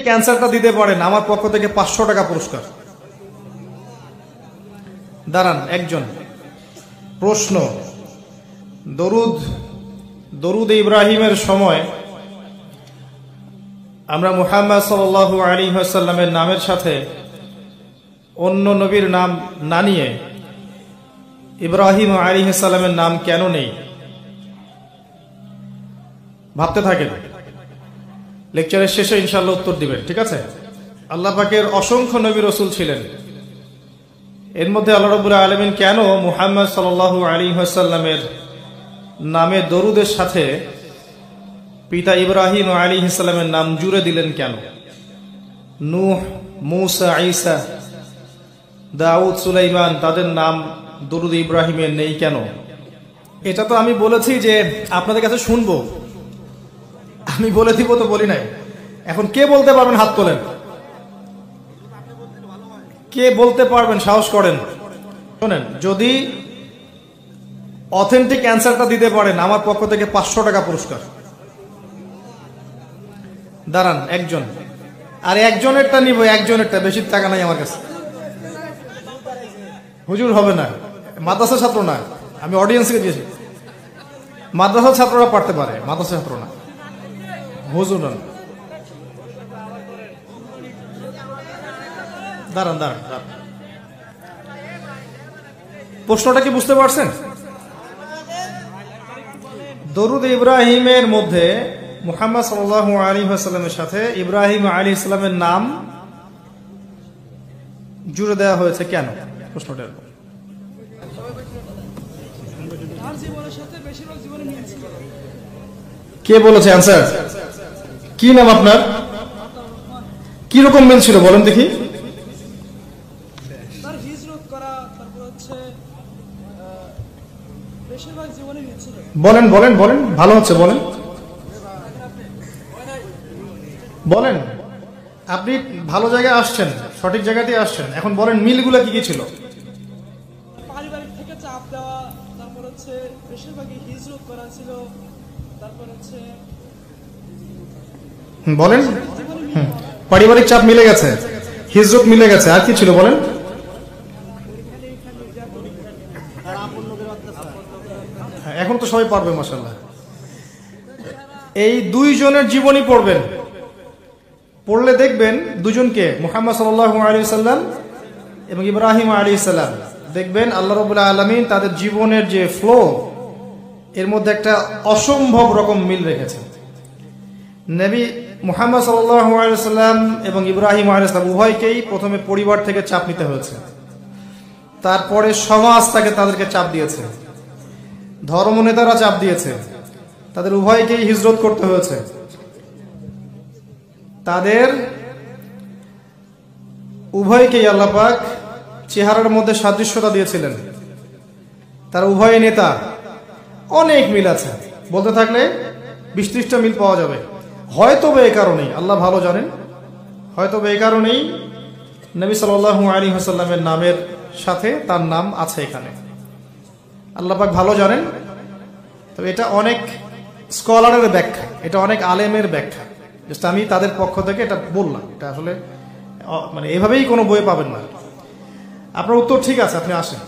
ক্যান্সারটা দিতে পারেন আমার পক্ষ থেকে 500 টাকা পুরস্কার। দাঁড়ান একজন। প্রশ্ন, দরুদ ইব্রাহিমের সময় আমরা মুহাম্মদ সাল্লাল্লাহু আলাইহি ওয়াসাল্লামের নামের সাথে অন্য নবীর নাম না নিয়ে ইব্রাহিম আলাইহিস সালামের নাম কেন নেই? ভাবতে থাকেন, লেকচারের শেষে ইনশাআল্লাহ উত্তর দিবেন, ঠিক আছে? আল্লাহ পাকের অসংখ্য নবী রাসূল ছিলেন, এর মধ্যে আল্লাহ রাব্বুল আলামিন কেন মুহাম্মদ সাল্লাল্লাহু আলাইহি ওয়াসাল্লামের নামে দরুদের সাথে পিতা ইব্রাহিম আলাইহিস সালামের নাম জুড়ে দিলেন কেন? নূহ, মূসা, ঈসা, দাউদ, সুলাইমান, তাদের নাম দরুদ ইব্রাহিমের নেই কেন? এটা তো আমি বলেছি যে আপনাদের কাছে শুনবো, আমি বলে দিব তো বলি নাই। এখন কে বলতে পারবেন হাত তোলেন, কে বলতে পারবেন? সাহস করেন। শোনেন, যদি অথেন্টিক অ্যান্সারটা দিতে পারেন আমার পক্ষ থেকে 500 টাকা পুরস্কার। দাঁড়ান একজন। আর একজনেরটা নিব, একজনেরটা, বেশি টাকা নাই আমার কাছে। হুজুর হবে না, মাদ্রাসা ছাত্র না, আমি অডিয়েন্সকে দিয়েছি। মাদ্রাসার ছাত্ররা পারতে পারে, মাদ্রাসা ছাত্র না, হুজুর না। দাঁড়ান দাঁড়ান দাঁড়ান, প্রশ্নটা কি বুঝতে পারছেন? দরুদ ইব্রাহিমের মধ্যে মুহাম্মদ সাল্লাল্লাহু আলাইহি ওয়াসাল্লামের সাথে ইব্রাহিম আলাইহিস সালামের নাম জুড়ে দেওয়া হয়েছে কেন? প্রশ্নটা কে বলেছে? অ্যান্সার কি? নাম আপনার? কি রকম মিল ছিল বলেন দেখি? বলেন বলেন বলেন, ভালো হচ্ছে, বলেন বলেন। আপনি ভালো জায়গায় আসছেন, সঠিক জায়গাতেই আসছেন। এখন বলেন মিলগুলো কি কি ছিল? পারিবারিক থেকে চাপ দেওয়া, তারপর হচ্ছে বেশিরভাগই হিজরত করা ছিল, তারপর হচ্ছে বলেন। পারিবারিক চাপ মিলে গেছে, হিজরত মিলে গেছে, আর কি ছিল বলেন? এখন তো সবাই পারবে মাশাআল্লাহ। এই দুইজনের জীবনী পড়বেন, পড়লে দেখবেন দুজনকে, মুহাম্মদ সাল্লাল্লাহু আলাইহি ওয়াসাল্লাম এবং ইব্রাহিম আলাইহিস সালাম, দেখবেন আল্লাহ রাব্বুল আলামিন তাদের জীবনের যে ফ্লো, এর মধ্যে একটা অসম্ভব রকম মিল রেখেছেন। নবী মুহাম্মদ সাল্লাল্লাহু আলাইহি ওয়াসাল্লাম এবং ইব্রাহিম আলাইহিস সালাম উভয়কেই প্রথমে পরিবার থেকে চাপ নিতে হয়েছে, তারপরে সমাজ তাদেরকে চাপ দিয়েছে, ধর্ম নেতারা চাপ দিয়েছে, তাদের উভয়কেই হিজরত করতে হয়েছে। তাদের উভয়কেই আল্লাহ পাক চেহারার মধ্যে সাদৃশ্যতা দিয়েছিলেন। তারা উভয় নেতা, অনেক মিল আছে, বলতে থাকলে 20-30টা মিল পাওয়া যাবে। হয়তো এই কারণেই, আল্লাহ ভালো জানেন, হয়তো এই কারণেই নবী সাল্লাল্লাহু আলাইহি ওয়াসাল্লামের নামের সাথে তার নাম আছে এখানে। আল্লাহ পাক ভালো জানেন। তবে এটা অনেক স্কলারের ব্যাখ্যা, এটা অনেক আলেমের ব্যাখ্যা, জাস্ট আমি তাদের পক্ষ থেকে এটা বললাম। এটা আসলে মানে এভাবেই কোনো বই পাবেন না। আপনার উত্তর ঠিক আছে, আপনি আসেন।